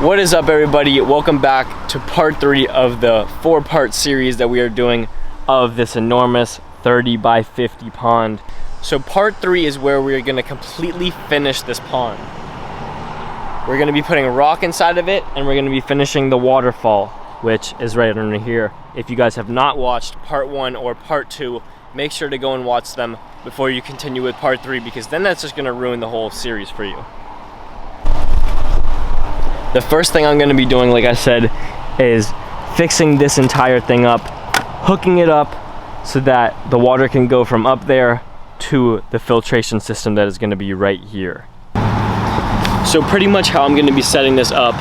What is up, everybody? Welcome back to part 3 of the 4-part series that we are doing of this enormous 30 by 50 pond. So part 3 is where we're going to completely finish this pond. We're going to be putting rock inside of it, and we're going to be finishing the waterfall, which is right under here. If you guys have not watched part 1 or part 2, make sure to go and watch them before you continue with part 3, because then that's just going to ruin the whole series for you. The first thing I'm going to be doing, like I said, is fixing this entire thing up, hooking it up so that the water can go from up there to the filtration system that is going to be right here. So pretty much how I'm going to be setting this up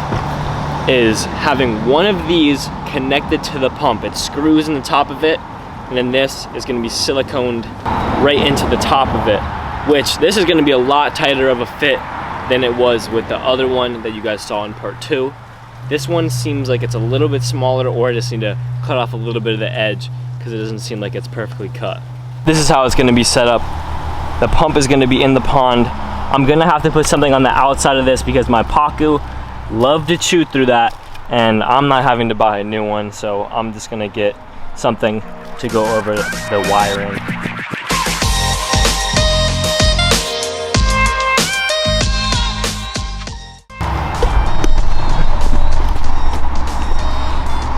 is having one of these connected to the pump. It screws in the top of it, and then this is going to be siliconed right into the top of it, which this is going to be a lot tighter of a fit than it was with the other one that you guys saw in part 2. This one seems like it's a little bit smaller, or I just need to cut off a little bit of the edge because it doesn't seem like it's perfectly cut. This is how it's going to be set up. The pump is going to be in the pond. I'm going to have to put something on the outside of this because my Pacu love to chew through that, and I'm not having to buy a new one, so I'm just going to get something to go over the wiring.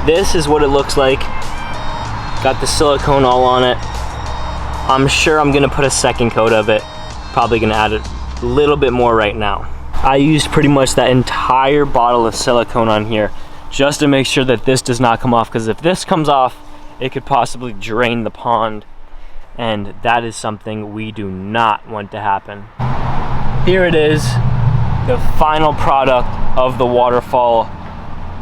This is what it looks like. Got the silicone all on it. I'm sure I'm gonna put a second coat of it. Probably gonna add a little bit more right now. I used pretty much that entire bottle of silicone on here just to make sure that this does not come off, because if this comes off, it could possibly drain the pond, and that is something we do not want to happen. Here it is, the final product of the waterfall.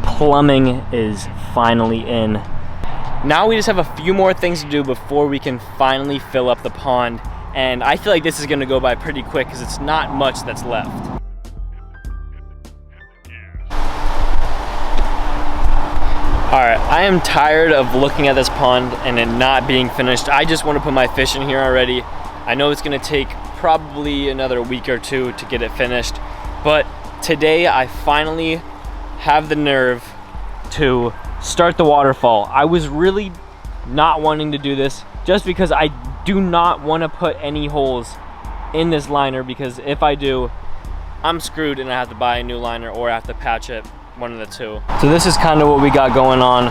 Plumbing is finally in. Now we just have a few more things to do before we can finally fill up the pond, and I feel like this is going to go by pretty quick because it's not much that's left. Alright, I am tired of looking at this pond and it not being finished. I just want to put my fish in here already. I know it's going to take probably another week or two to get it finished, but today I finally have the nerve to start the waterfall. I was really not wanting to do this just because I do not want to put any holes in this liner, because if I do, I'm screwed and I have to buy a new liner or I have to patch it, one of the two. So this is kind of what we got going on.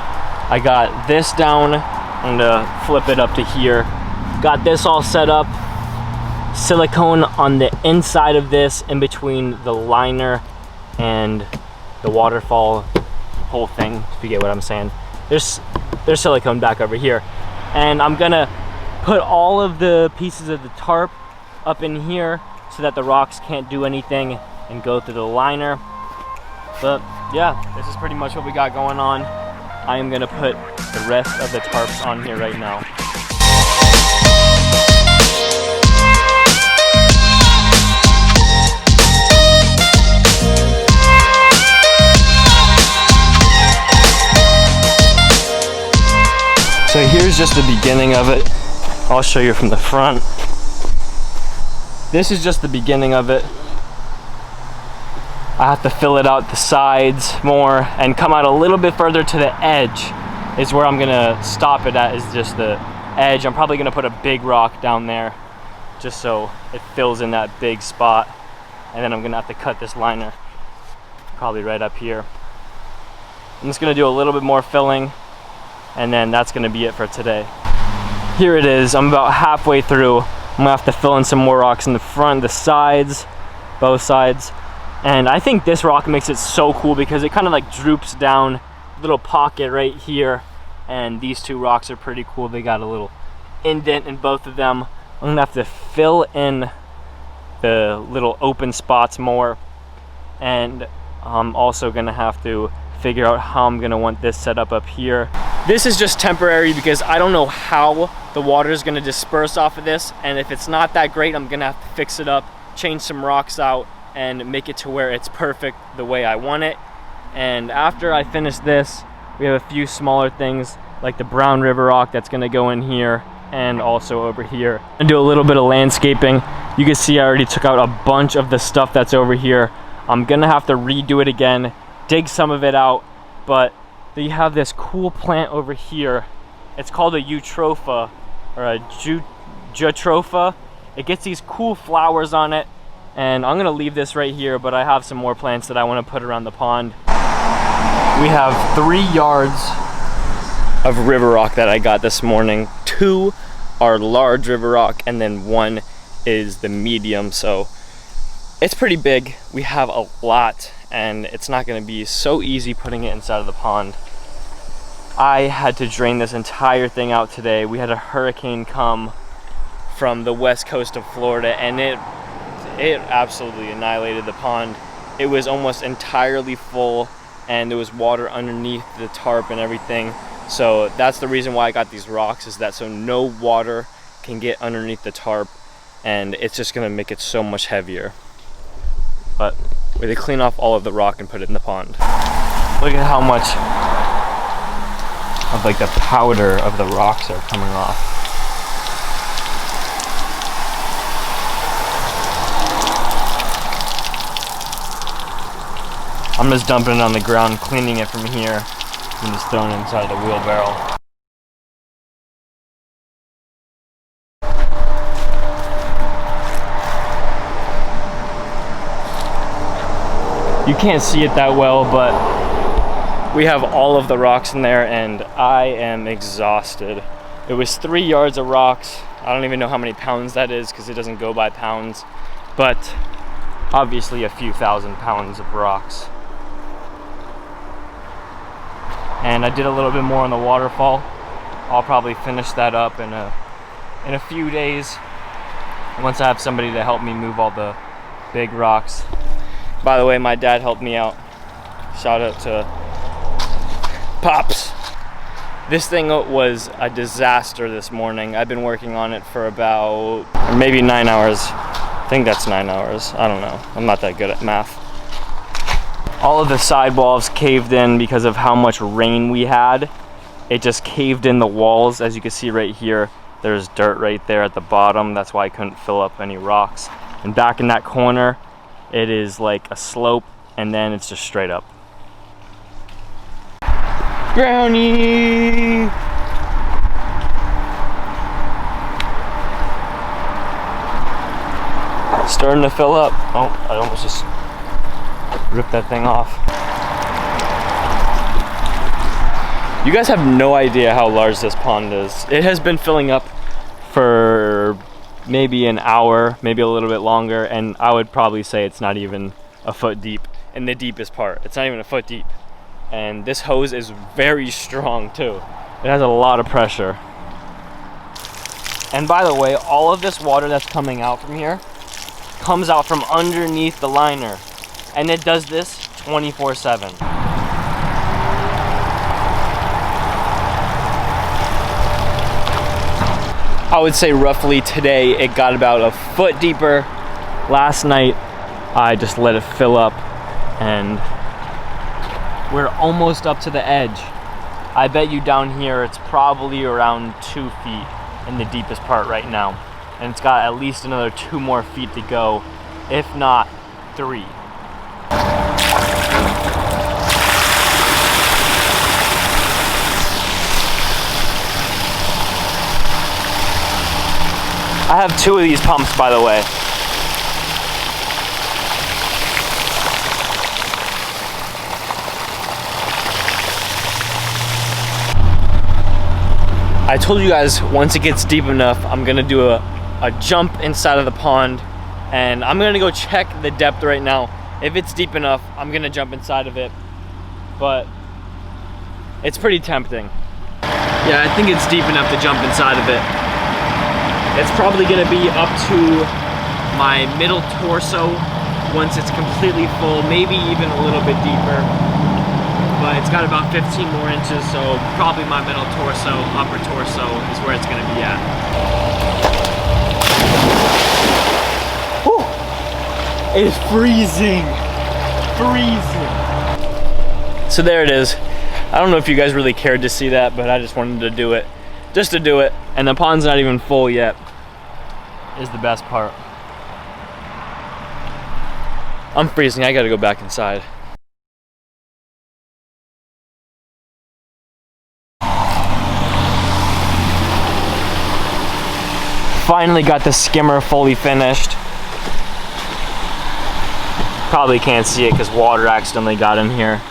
I got this down. I'm gonna flip it up to here. Got this all set up. Silicone on the inside of this, in between the liner and the waterfall whole thing, if you get what I'm saying. There's silicone back over here, and I'm gonna put all of the pieces of the tarp up in here so that the rocks can't do anything and go through the liner. But yeah, this is pretty much what we got going on. I am gonna put the rest of the tarps on here right now. So here's just the beginning of it. I'll show you from the front. This is just the beginning of it. I have to fill it out the sides more and come out a little bit further to the edge is where I'm gonna stop it at, is just the edge. I'm probably gonna put a big rock down there just so it fills in that big spot. And then I'm gonna have to cut this liner probably right up here. I'm just gonna do a little bit more filling, and then that's gonna be it for today. Here it is. I'm about halfway through. I'm gonna have to fill in some more rocks in the front, the sides, both sides. And I think this rock makes it so cool because it kind of like droops down, little pocket right here. And these two rocks are pretty cool. They got a little indent in both of them. I'm gonna have to fill in the little open spots more. And I'm also gonna have to figure out how I'm gonna want this set up here. This is just temporary because I don't know how the water is gonna disperse off of this, and if it's not that great, I'm gonna have to fix it up, change some rocks out, and make it to where it's perfect the way I want it. And after I finish this, we have a few smaller things like the brown river rock that's gonna go in here, and also over here. And do a little bit of landscaping. You can see I already took out a bunch of the stuff that's over here. I'm gonna have to redo it again, dig some of it out, but they have this cool plant over here. It's called a eutropha or a jatropha. It gets these cool flowers on it, and I'm gonna leave this right here, but I have some more plants that I want to put around the pond. We have 3 yards of river rock that I got this morning. 2 are large river rock, and then 1 is the medium, so it's pretty big. We have a lot, and it's not going to be so easy putting it inside of the pond. I had to drain this entire thing out today. We had a hurricane come from the west coast of Florida, and it absolutely annihilated the pond. It was almost entirely full, and there was water underneath the tarp and everything. So that's the reason why I got these rocks, is that so no water can get underneath the tarp, and it's just gonna make it so much heavier. But we had to clean off all of the rock and put it in the pond. Look at how much of like the powder of the rocks are coming off. I'm just dumping it on the ground, cleaning it from here, and just throwing it inside the wheelbarrow. You can't see it that well, but we have all of the rocks in there, and I am exhausted. It was 3 yards of rocks. I don't even know how many pounds that is because it doesn't go by pounds, but obviously a few thousand pounds of rocks. And I did a little bit more on the waterfall. I'll probably finish that up in a few days once I have somebody to help me move all the big rocks. By the way, my dad helped me out. Shout out to Pops. This thing was a disaster this morning. I've been working on it for about maybe 9 hours. I think that's 9 hours. I don't know. I'm not that good at math. All of the sidewalls caved in because of how much rain we had. It just caved in the walls. As you can see right here, there's dirt right there at the bottom. That's why I couldn't fill up any rocks. And back in that corner, it is like a slope, and then it's just straight up. Brownie! Starting to fill up. Oh, I almost just ripped that thing off. You guys have no idea how large this pond is. It has been filling up for maybe an hour, maybe a little bit longer, and I would probably say it's not even a foot deep in the deepest part. It's not even a foot deep. And this hose is very strong too. It has a lot of pressure. And by the way, all of this water that's coming out from here comes out from underneath the liner. And it does this 24/7. I would say roughly today it got about a foot deeper. Last night I just let it fill up, and we're almost up to the edge. I bet you down here it's probably around 2 feet in the deepest part right now. And it's got at least another 2 more feet to go, if not 3. I have 2 of these pumps, by the way. I told you guys once it gets deep enough, I'm gonna do a jump inside of the pond, and I'm gonna go check the depth right now. If it's deep enough, I'm gonna jump inside of it, but it's pretty tempting. Yeah, I think it's deep enough to jump inside of it. It's probably gonna be up to my middle torso once it's completely full, maybe even a little bit deeper. But it's got about 15 more inches, so probably my middle torso, upper torso is where it's gonna be at. Whew. It is freezing, freezing. So there it is. I don't know if you guys really cared to see that, but I just wanted to do it, just to do it. And the pond's not even full yet, is the best part. I'm freezing, I gotta go back inside. Finally got the skimmer fully finished. Probably can't see it because water accidentally got in here.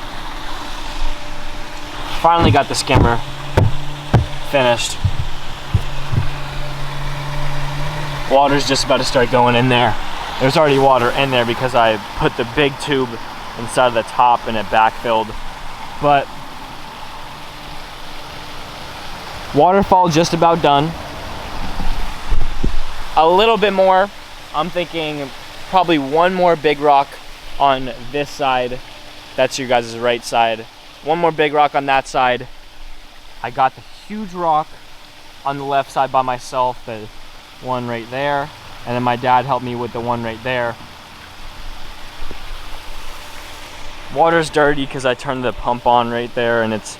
Finally got the skimmer finished. Water's just about to start going in there. There's already water in there because I put the big tube inside of the top and it backfilled. But Waterfall just about done. A little bit more. I'm thinking probably one more big rock on this side. That's your guys' right side. One more big rock on that side. I got the huge rock on the left side by myself, the one right there, and then my dad helped me with the one right there. Water's dirty because I turned the pump on right there and it's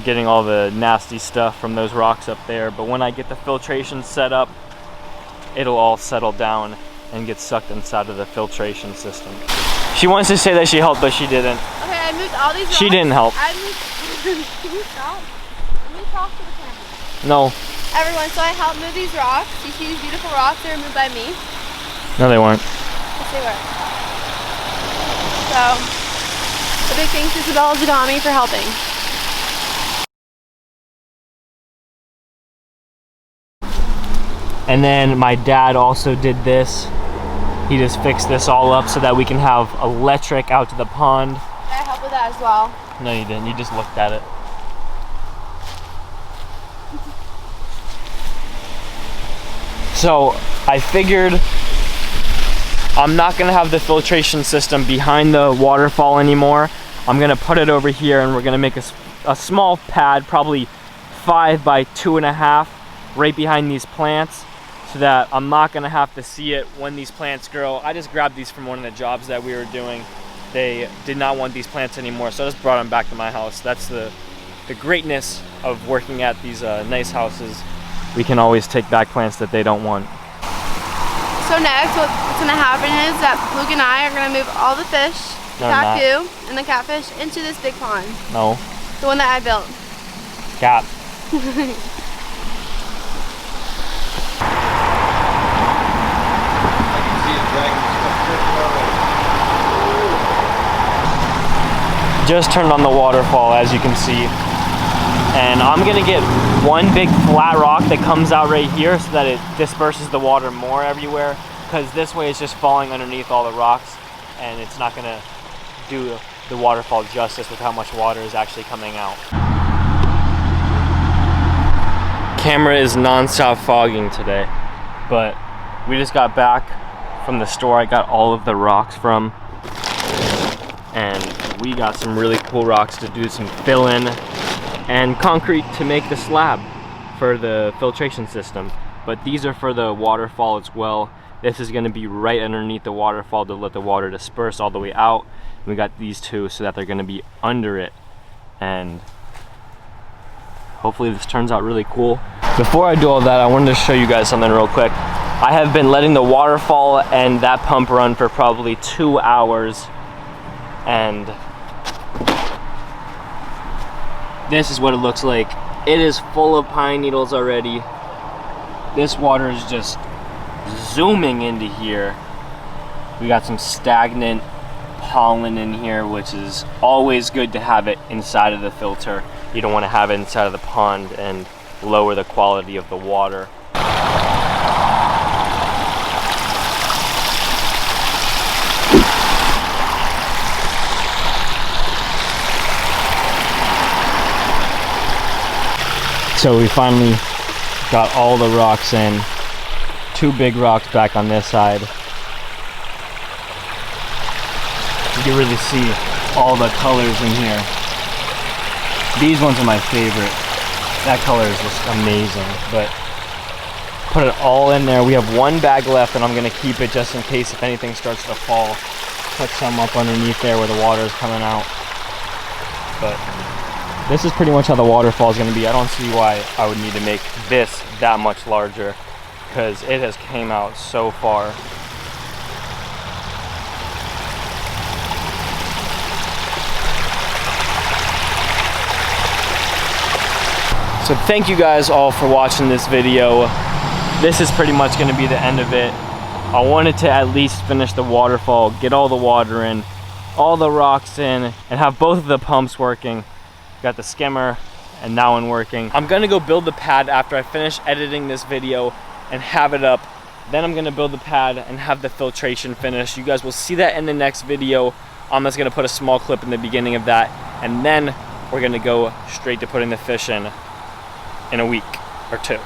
getting all the nasty stuff from those rocks up there. But when I get the filtration set up, it'll all settle down and get sucked inside of the filtration system. She wants to say that she helped, but she didn't. Okay, I moved all these rocks. She didn't help. Can you stop? Let me talk to the camera. No. Everyone, so I helped move these rocks. You see these beautiful rocks? They were moved by me. No, they weren't. Yes, they were. So, a big thanks to Isabella Zagami for helping. And then my dad also did this. He just fixed this all up so that we can have electric out to the pond. Yeah, I helped with that as well. No, you didn't. You just looked at it. So I figured I'm not gonna have the filtration system behind the waterfall anymore. I'm gonna put it over here and we're gonna make a small pad, probably 5 by 2.5, right behind these plants, so that I'm not gonna have to see it when these plants grow. I just grabbed these from one of the jobs that we were doing. They did not want these plants anymore, so I just brought them back to my house. That's the greatness of working at these nice houses. We can always take back plants that they don't want. So next, what's gonna happen is that Luke and I are gonna move all the fish, taku, and the catfish into this big pond. No. The one that I built. Cap. Just turned on the waterfall, as you can see. And I'm gonna get one big flat rock that comes out right here so that it disperses the water more everywhere, because this way it's just falling underneath all the rocks and it's not gonna do the waterfall justice with how much water is actually coming out. Camera is non-stop fogging today, but we just got back from the store I got all of the rocks from, and we got some really cool rocks to do some fill in and concrete to make the slab for the filtration system. But these are for the waterfall as well. This is gonna be right underneath the waterfall to let the water disperse all the way out. We got these two so that they're gonna be under it. And hopefully this turns out really cool. Before I do all that, I wanted to show you guys something real quick. I have been letting the waterfall and that pump run for probably 2 hours. And this is what it looks like. It is full of pine needles already. This water is just zooming into here. We got some stagnant pollen in here, which is always good to have it inside of the filter. You don't want to have it inside of the pond and lower the quality of the water. So we finally got all the rocks in. 2 big rocks back on this side. You can really see all the colors in here. These ones are my favorite. That color is just amazing. But put it all in there. We have 1 bag left and I'm gonna keep it just in case if anything starts to fall. Put some up underneath there where the water is coming out. But this is pretty much how the waterfall is going to be. I don't see why I would need to make this that much larger, because it has came out so far. So thank you guys all for watching this video. this is pretty much going to be the end of it. I wanted to at least finish the waterfall, get all the water in, all the rocks in, and have both of the pumps working. Got the skimmer and that one working. I'm gonna go build the pad after I finish editing this video and have it up. Then I'm gonna build the pad and have the filtration finished. You guys will see that in the next video. I'm just gonna put a small clip in the beginning of that, and then we're gonna go straight to putting the fish in a week or two.